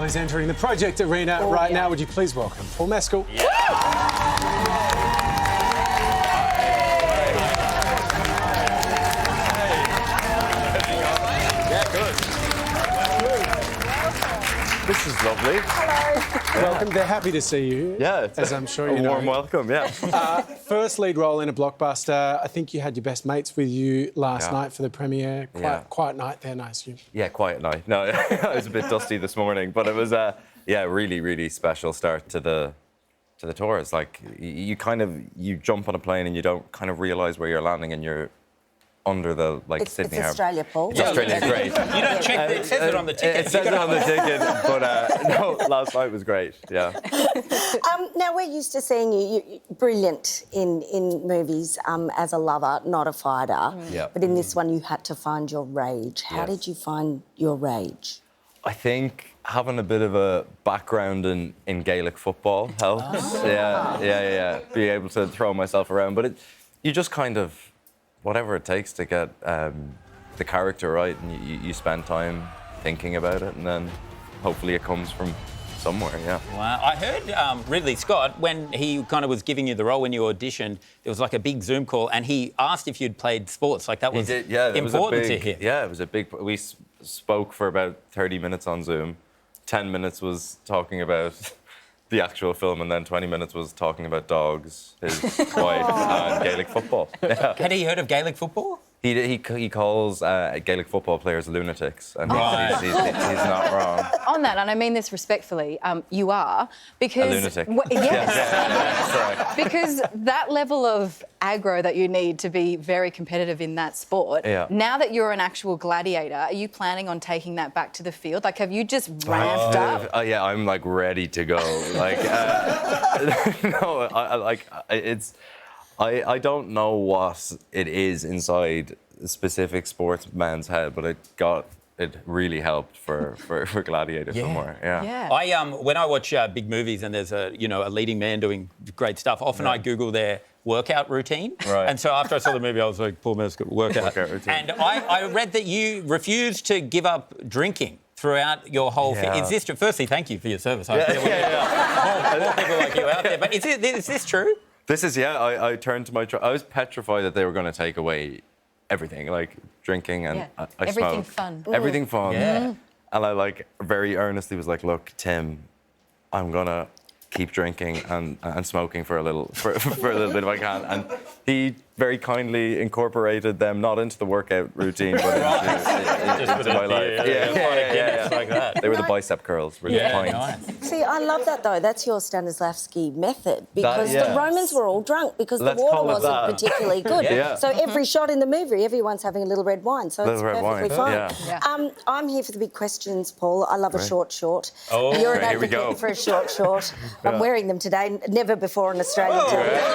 Is entering the project arena right now. Would you please welcome Paul Mescal? This is lovely. Hello. Welcome. They're happy to see you. Yeah, it's as I'm sure you know. A warm welcome, yeah. First lead role in a blockbuster. I think you had your best mates with you last night for the premiere. Quiet night then, I assume. Yeah, quiet night. No, I was a bit dusty this morning, but it was really, really special start to the tour. It's like you jump on a plane and you don't kind of realise where you're landing, and you're under the Sydney Harbour. It's Australia, Paul. It's Australia, great. You don't check it says it on the ticket. It says it on the ticket, but no, last night was great. Yeah. Now we're used to seeing you brilliant in movies as a lover, not a fighter. Yeah. But in this one, you had to find your rage. How did you find your rage? I think having a bit of a background in Gaelic football helps. Yeah. Be able to throw myself around, but you just kind of, whatever it takes to get the character right, and you spend time thinking about it, and then hopefully it comes from somewhere, Wow. I heard Ridley Scott, when he kind of was giving you the role when you auditioned, there was like a big Zoom call, and he asked if you'd played sports. Like that was important to him. Yeah, it was a big... We spoke for about 30 minutes on Zoom. 10 minutes was talking about the actual film, and then 20 minutes was talking about dogs, his wife, and Gaelic football. Yeah. Had he heard of Gaelic football? He calls Gaelic football players lunatics, and he's not wrong. On that, and I mean this respectfully, you are, because... A lunatic. Yes. Correct. Because that level of aggro that you need to be very competitive in that sport, now that you're an actual gladiator, are you planning on taking that back to the field? Like, have you just ramped up? Yeah, I'm like ready to go. Like, no, I don't know what it is inside a specific sportsman's head, but it really helped for Gladiator somewhere. Yeah. I when I watch big movies and there's a leading man doing great stuff, often I Google their workout routine. Right. And so after I saw the movie, I was like, Paul Mescal, workout routine. And I read that you refused to give up drinking throughout your whole thing. Is this true? Firstly, thank you for your service. I feel more people like you out there. But is this true? This is, I turned to my... I was petrified that they were going to take away everything, like drinking, and I everything smoked. fun. Everything fun. Yeah. And I very earnestly was like, look, Tim, I'm going to keep drinking and smoking for a little bit if I can. And he very kindly incorporated them not into the workout routine, but into my life. Yeah. Like that. They were the bicep curls, really fine. Nice. See, I love that, though. That's your Stanislavski method, because the Romans were all drunk because the water wasn't particularly good. So every shot in the movie, everyone's having a little red wine, so it's perfectly fine. Yeah. I'm here for the big questions, Paul. I love a short. Oh, you're an here we go. advocate for a short. I'm wearing them today, never before on Australian television.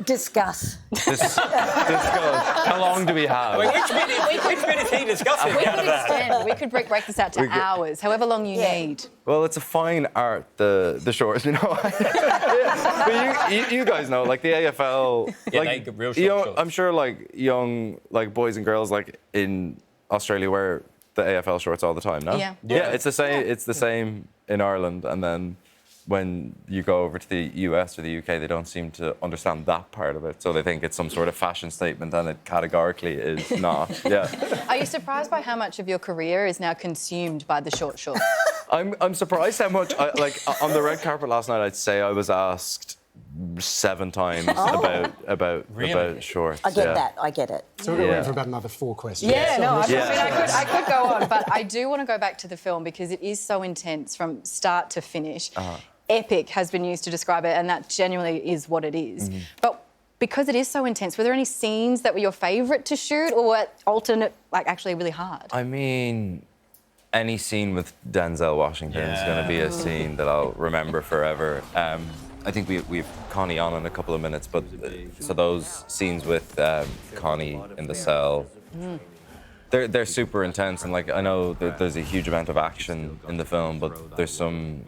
Discuss. Discuss. How long do we have? Wait, which bit is he discussing out of that? We could break this out to hours, however long you need. Well, it's a fine art, the shorts, you know. But you guys know, like the AFL, they get real shorts. I'm sure, like young, boys and girls, in Australia wear the AFL shorts all the time. No. Yeah. It's the same. It's the same in Ireland, and then when you go over to the US or the UK, they don't seem to understand that part of it. So they think it's some sort of fashion statement, and it categorically is not. Yeah. Are you surprised by how much of your career is now consumed by the short shorts? I'm surprised how much. On the red carpet last night, I'd say I was asked 7 times about shorts. I get that. So we're going to wait for about another 4 questions. I could go on, but I do want to go back to the film because it is so intense from start to finish. Epic has been used to describe it, and that genuinely is what it is. But because it is so intense, were there any scenes that were your favourite to shoot, or were alternate, actually really hard? I mean, any scene with Denzel Washington is going to be a scene that I'll remember forever. I think we've Connie on in a couple of minutes, but so those scenes with Connie in the cell, they're super intense, and I know that there's a huge amount of action in the film, but there's some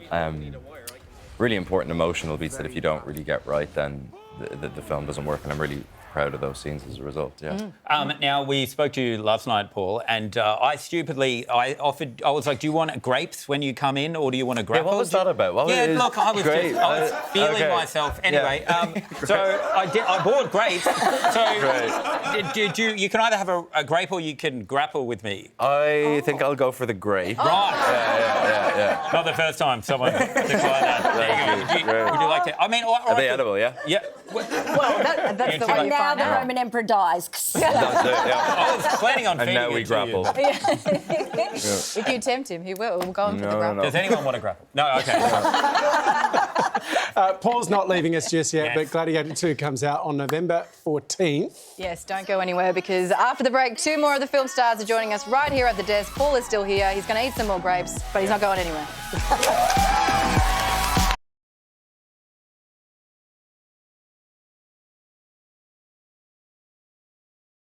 really important emotional beats that if you don't really get right, then the film doesn't work. And I'm really proud of those scenes as a result. Yeah. Now, we spoke to you last night, Paul, and I was like, do you want grapes when you come in, or do you want a grapple? What was that about? Look, I was feeling myself. Anyway, so I bought grapes. So you can either have a grape or you can grapple with me. I think I'll go for the grape. Right. Yeah. Not the first time someone declined that. There you go. Would you like to? I mean, are they edible? Yeah. Yeah. Well, that's the way you Now find the out. Roman emperor dies. That's it. Yeah. I was planning on feeding And now it we to grapple. If you tempt him, he will. We'll go in for the grapple. Does anyone want to grapple? No. Okay. Paul's not leaving us just yet, but Gladiator 2 comes out on November 14th. Yes, don't go anywhere because after the break, 2 more of the film stars are joining us right here at the desk. Paul is still here. He's going to eat some more grapes, but he's not going anywhere.